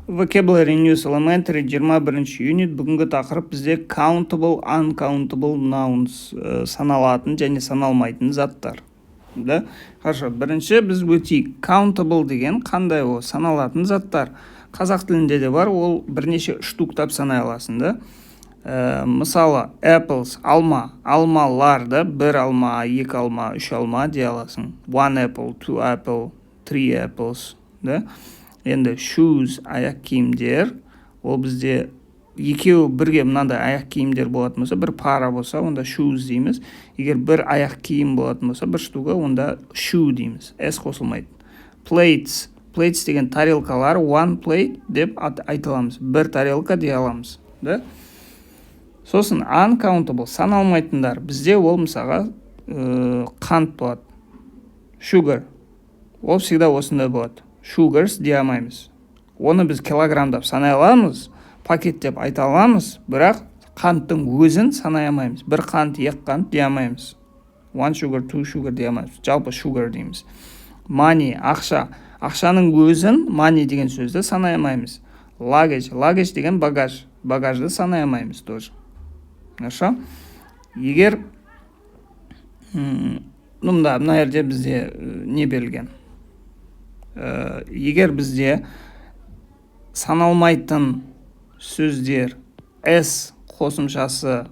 Vocabulary News Elementary 21 unit. Бүгінгі тақырып бізде countable, uncountable nouns, саналатын және саналмайтын заттар. Да? Хорошо, бірінші біз өтейік. Countable деген қандай ол? Саналатын заттар. Қазақ тілінде де бар, ол бірнеше штуктап санай аласың, да? Мысалы, apples, алма, алмаларды бір алма, екі алма, үш алма дей аласың. One apple, two apple, three apples, да? Енді shoes, аяқ киімдер, ол бізде екеуі бірге мынандай аяқ киімдер болатын болса, бір пара болса, онда shoes дейміз. Егер бір аяқ киім болатын болса, бір штуға, онда shoe дейміз. S қосылмайды. Plates деген тарелкалар, one plate деп айтыламыз. Бір тарелка дей аламыз. Да? Сосын uncountable, саналмайтындар. Бізде ол мысаға қант болады. Sugar. Ол всегда осындай болады. Sugars дей алмаймыз. Оны біз килограммдап санай аламыз, пакет деп айта аламыз, бірақ қанттың өзін санай алмаймыз. Бір қант, екі қант дей алмаймыз. One sugar, two sugar дей алмаймыз. Жалпы sugar дейміз. Money, ақша. Ақшаның өзін money деген сөзді санай алмаймыз. Luggage деген багаж. Багажды санай алмаймыз тоже. Хорошо? Егер мына жерде бізде не берілген? Егер бізде саналмайтын сөздер S қосымшасы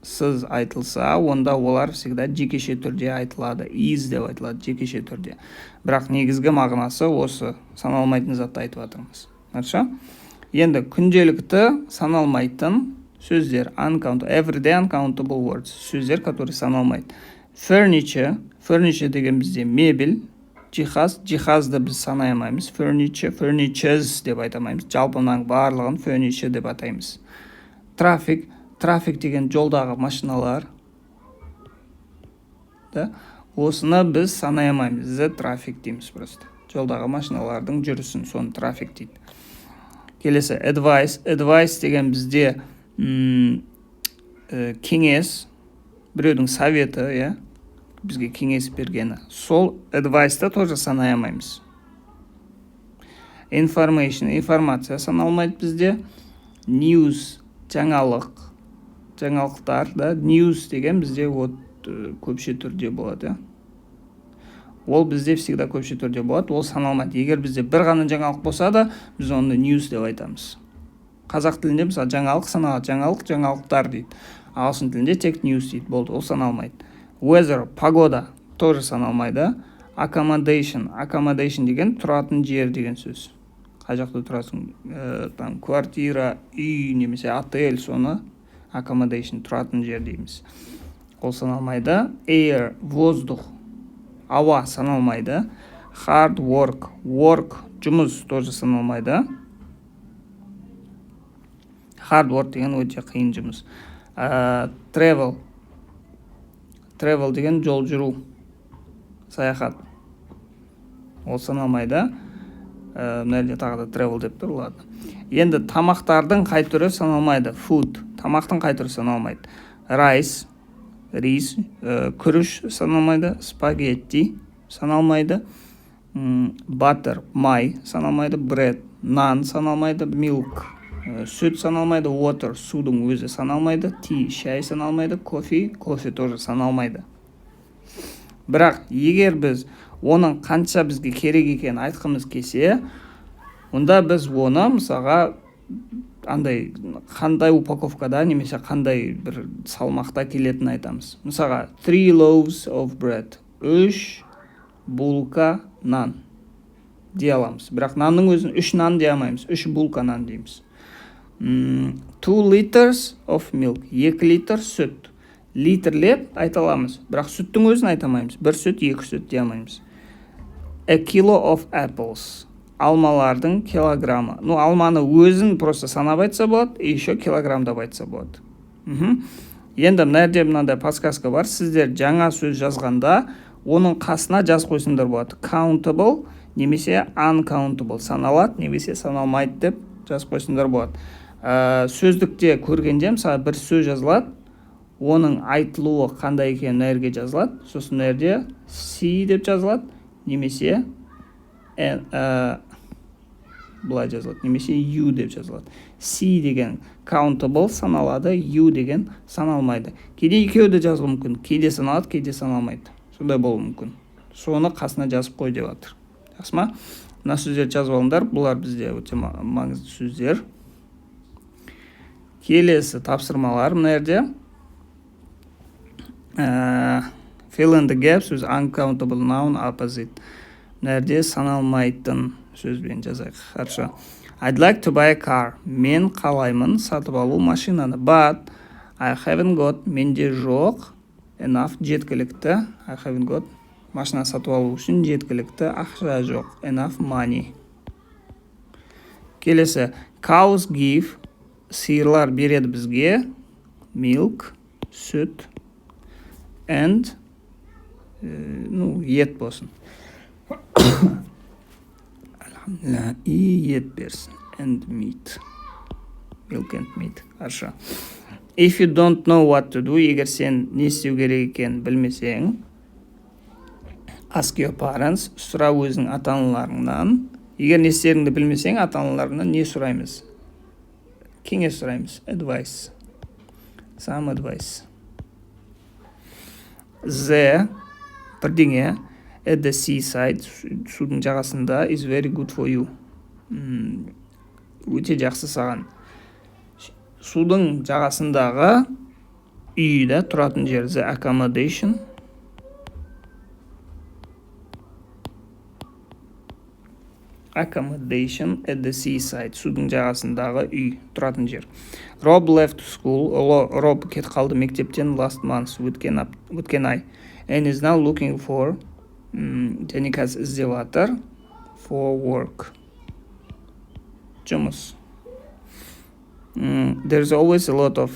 сіз айтылса, онда олар всегда жекеше түрде айтылады. Is деп айтылады жекеше түрде. Бірақ негізгі мағынасы осы саналмайтын затты айтып жатырмыз. Хорошо? Енді күнделікті саналмайтын сөздер everyday uncountable words, сөздер, которые саналмайды. Furniture деген бізде мебель, жиһазды біз санай алмаймыз. Furnitures деп айтамаймыз. Жалпының барлығын furniture деп атаймыз. Traffic деген жолдағы машиналар. Да? Осыны біз санай алмаймыз. The traffic дейміз просто. Жолдағы машиналардың жүрісін, соны traffic дейді. Келесі advice деген бізде кеңес, біреудің советі, бізге кеңес бергені. Сол advice-та тоже санай алмаймыз. Информация саналмайды бізде. News, жаңалықтар, да? News деген бізде көпше түрде болады. Ол бізде всегда көпше түрде болады, ол саналмайды. Егер бізде бір ғана жаңалық болса да, біз оны news деп айтамыз. Қазақ тілінде мысалы жаңалық саналады, жаңалықтар дейді. Ағылшын тілінде тек news дейді, болды, ол саналмайды. Weather, погода, тоже саналмайды. Accommodation деген тұратын жер деген сөз. Қай жақта тұрасың, квартира, үй, немесе отель, соны accommodation, тұратын жер дейміз. Ол саналмайды. Air, воздух, ауа саналмайды. Hard work, жұмыс тоже саналмайды. Hard work деген өте қиын жұмыс. Travel деген жол жүру, саяхат. Ол саналмайды. Мына жерде тағы да travel деп тұр, ладно. Енді тамақтардың қай түрі саналмайды? Food, тамақтың қай түрі саналмайды? Rice, рис, күріш саналмайды. Spaghetti саналмайды. Butter, май саналмайды. Bread, нан саналмайды. Milk, сүт саналмайды. Water, судың өзі саналмайды. Tea, шай саналмайды. Кофе тоже саналмайды. Бірақ егер біз оның қанша бізге керек екенін айтқымыз келсе, онда біз оны мысалға қандай упаковкада немесе қандай бір салмақта келетінін айтамыз. Мысалға 3 loaves of bread, 3 булка нан дей аламыз. Бірақ нанның өзін 3 нан дей алмаймыз, 3 булка нан дейміз. 2 liters of milk, 2 литр сүт. Литрлеп айта аламыз, бірақ сүттің өзін айта алмаймыз. 1 сүт, 2 сүт дей алмаймыз. A kilo of apples, алмалардың килограммы. Алманы өзін просто санап айтса болады, еще килограммдап айтса болады. Енді мына жерде мынандай подсказка бар. Сіздер жаңа сөз жазғанда оның қасына жаз қойсыңдар болады. Countable немесе uncountable, саналады немесе саналмайды деп жаз қойсыңдар болады. Сөздікте көргенде мысалы бір сөз жазылады, оның айтылуы қандай екені мына жерге жазылады. Сосын мына жерде C деп жазылады немесе былай жазылады, немесе you деп жазылады. C деген countable саналады, you деген саналмайды. Кейде екеуі де жазылуы мүмкін, кейде саналады, кейде саналмайды. Сондай болуы мүмкін. Соны қасына жазып қой деп жатыр. Жақсы ма? Мына сөздерді жазып алыңдар, бұлар бізде өте маңызды сөздер. Келесі тапсырмалар мына жерде. Fill in the gaps with uncountable noun opposite. Мына жерде саналмайтын сөзбен жазайық. Хорошо. I'd like to buy a car. Мен қалаймын сатып алу машинаны. But I haven't got. Менде жоқ. Enough. Жеткілікті. I haven't got. Машина сатып алу үшін жеткілікті ақша жоқ. Enough money. Келесі. Cows give. Сиырлар береді бізге. Milk. Сүт. And ет болсын. И ет берсін. And meat. Milk and meat. Хорошо. If you don't know what to do, егер сен не істеу керек екенін білмесең, ask your parents, сұра өзің ата-аналарыңнан. Егер не істеріңді білмесең, ата-аналарыңнан не сұраймыз? Кеңес сұраймыз. Advice. Some advice. The бірдеңе at the seaside, судың жағасында, is very good for you. Өте жақсы саған. Судың жағасындағы үйде тұратын жер, the accommodation. Accommodation at the seaside, судың жағасындағы үй, тұратын жер. Rob left school, Rob кет қалды мектептен last month, өткен ай. And is now looking for, және қазір іздеп жатыр, for work. Жұмыс. There's always a lot of,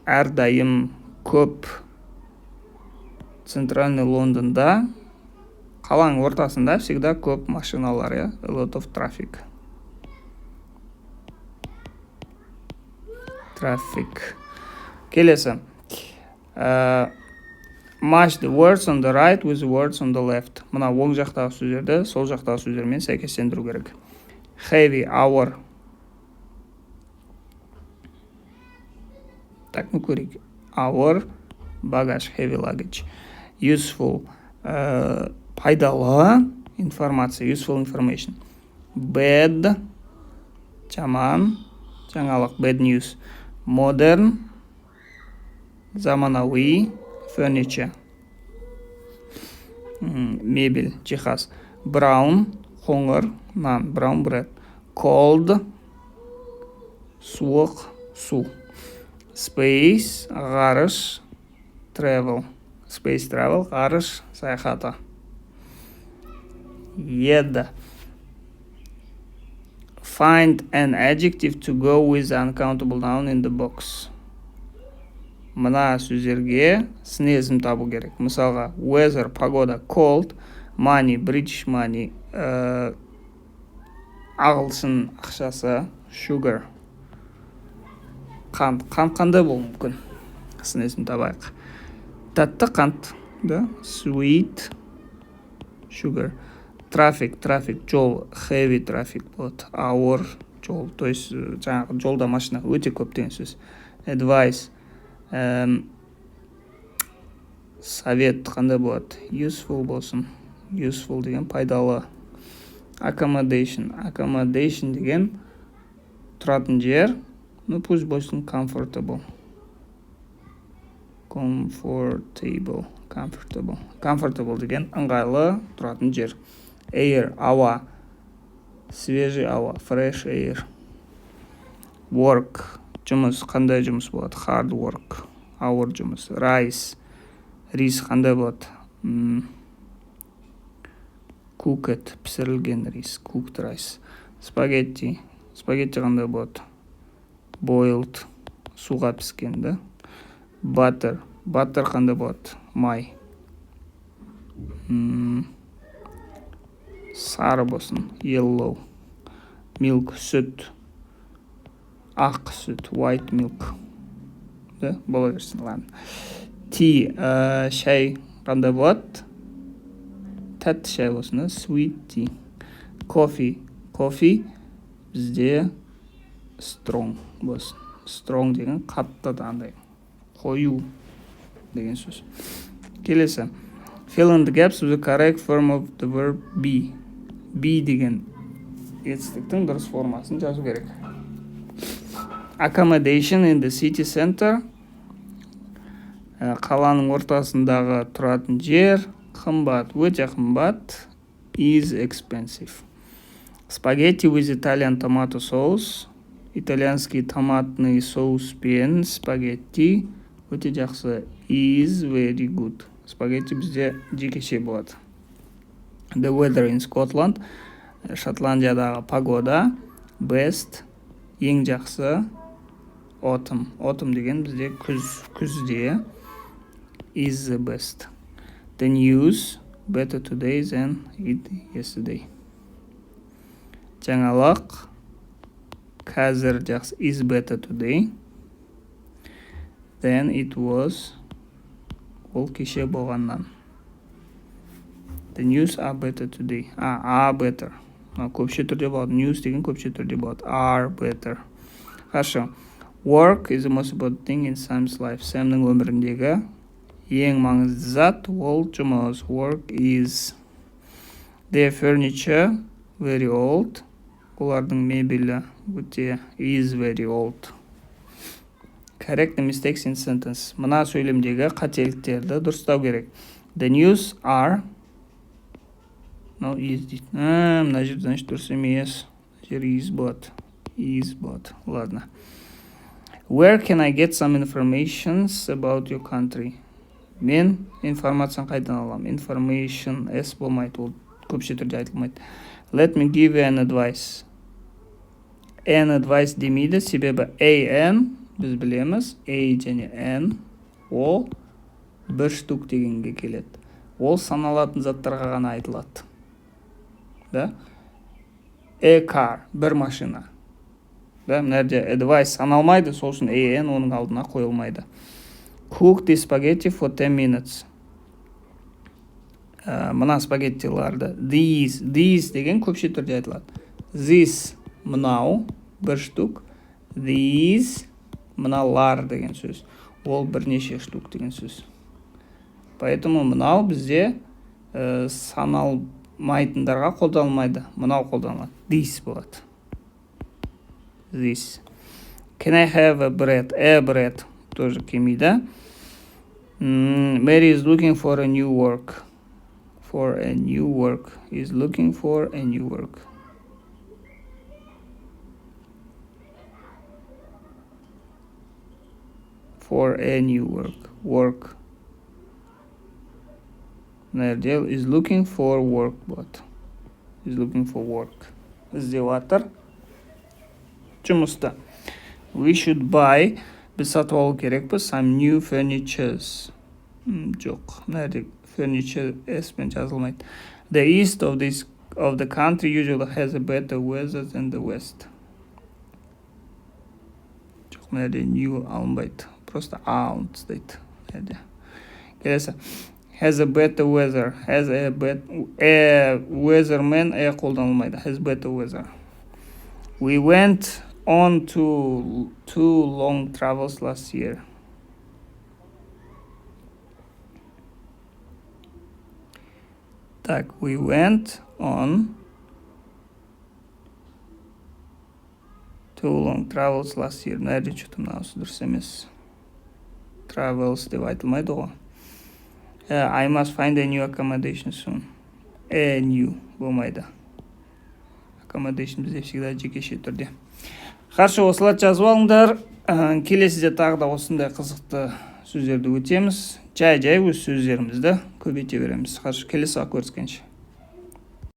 әрдайым көп центральный Лондонда, қаланың ортасында всегда көп машиналар, ja? A lot of traffic. Traffic. Келесі. Match the words on the right with the words on the left. Мына оң жақтағы сөздерді сол жақтағы сөздермен сәйкестендіру керек. Heavy, our. Так, көрейік. Our baggage, heavy luggage. Useful, пайдалы информация, useful information. Bad, жаман, жаңалық, bad news. Modern, заманауи, furniture. Мебель, жиһаз. Brown, қоңыр, нан, brown bread. Cold, суық, су. Space, ғарыш, travel. Space travel, ғарыш, саяхаты. Еді. Find an adjective to go with the uncountable noun in the box. Мына сөздерге снезім табу керек. Мысалға, weather, погода, cold, money, British money, ағылшын ақшасы, sugar. Қант қандай болуы мүмкін? Снезім табайық. Тәтті қант, да? Sweet, sugar. Traffic, жол, heavy traffic болады. Hour, жол, то есть жаңағы жолда машина өте көп деген сөз. Advice, совет қандай болады? Useful болсын. Useful деген пайдалы. Accommodation деген тұратын жер. Пусть болсын comfortable. Comfortable деген ыңғайлы тұратын жер. Air, ауа, свежий ауа, fresh air. Work, жұмыс, қандай жұмыс болады? Hard work, ауыр жұмыс. Rice, рис қандай болады? Cooked, пісірілген рис, cooked rice. Spaghetti қандай болады? Boiled, суға піскен, да? Butter қандай болады? Май. Сары болсын, yellow. Milk, сүт. Ақ сүт, white milk. Да, бола берсін, ладно. Tea, шай қандай болады? Тәтті шай болсын, sweet tea. Coffee Coffee бізде strong болсын. Strong деген қатты андай қою деген сөз. Келесі. Fill in the gaps with the correct form of the verb be. Be деген етістіктің дұрыс формасын жазу керек. Accommodation in the city center. Қаланың ортасындағы тұратын жер қымбат, өте қымбат. Is expensive. Spaghetti with Italian tomato sauce. Итальянский томатный соуспен спагетти өте жақсы. Is very good. Спагетти бізде жекеше болады. The weather in Scotland. Шотландиядағы погода. Best. Ең жақсы. Autumn. Autumn деген бізде күзде. Is the best. The news. Better today than it yesterday. Жаңалық. Қазір жақсы. Is better today than it was. Ол кеше болғаннан. The news are better today. Are better. Көпше түрде болады. News деген көпше түрде болады. Are better. Хорошо. Work is the most important thing in Sam's life. Sam'ның өміріндегі ең маңызды зат ол жұмыс. Work is. Their furniture very old. Олардың мебелі өте is very old. Correct the mistakes in sentence. Мына сөйлемдегі қателіктерді дұрыстау керек. The news are. Is дейді. Мына жер значит дұрыс емес. Жер is болады. Is болады. Ладно. Where can I get some information about your country? Мен информацияны қайдан аламын? Information S болмайды. Ол көпше түрде айтылмайды. Let me give you an advice. An advice демейді, себебі an біз білеміз, a және n ол бір штук дегенге келеді. Ол саналатын заттарға ғана айтылады. Да? A car, бір машина. Да, мынерде advice саналмайды, сол үшін an оның алдына қойылмайды. Cook the spaghetti for 10 minutes. Мына спагеттиларды. These деген көпше түрде айтылады. This мынау бір штук. These мыналар деген сөз. Ол бірнеше штук деген сөз. Поэтому мынау бізде саналмайтындарға қолданылмайды. Мынау қолданылады. This болады. This. Can I have a bread? A bread. Тоже келмейді. Mary is looking for a new work. For a new work. Is looking for a new work. For a new work. Work. Nerede? Is looking for work. But is looking for work. іздеватыр. Жұмыста. We should buy. Біз сатып алу керекпіз. Some new furnitures. Жоқ. Nerede? Furniture S-пен жазылмайды. The east of the country usually has a better weather than the west. Жоқ. Nerede? New алынбайды. Просто out дейді. Nerede? Келесі. Has a better weather. Has a weatherman қолданылмайды. Has better weather. We went on to 2 long travels last year. Так, we went on 2 long travels last year. Nerede что-то мынаусы дұрыс емес. Travels деп айтылмайды ғой. I must find a new accommodation soon. A new болмайды. Accommodation бізде всегда жекеше түрде. Қаршы осылар жазып алыңдар. Келесіде тағы да осындай қызықты сөздерді өтеміз. Жай өз сөздерімізді көбейте береміз. Қаршы келесі көріскенше.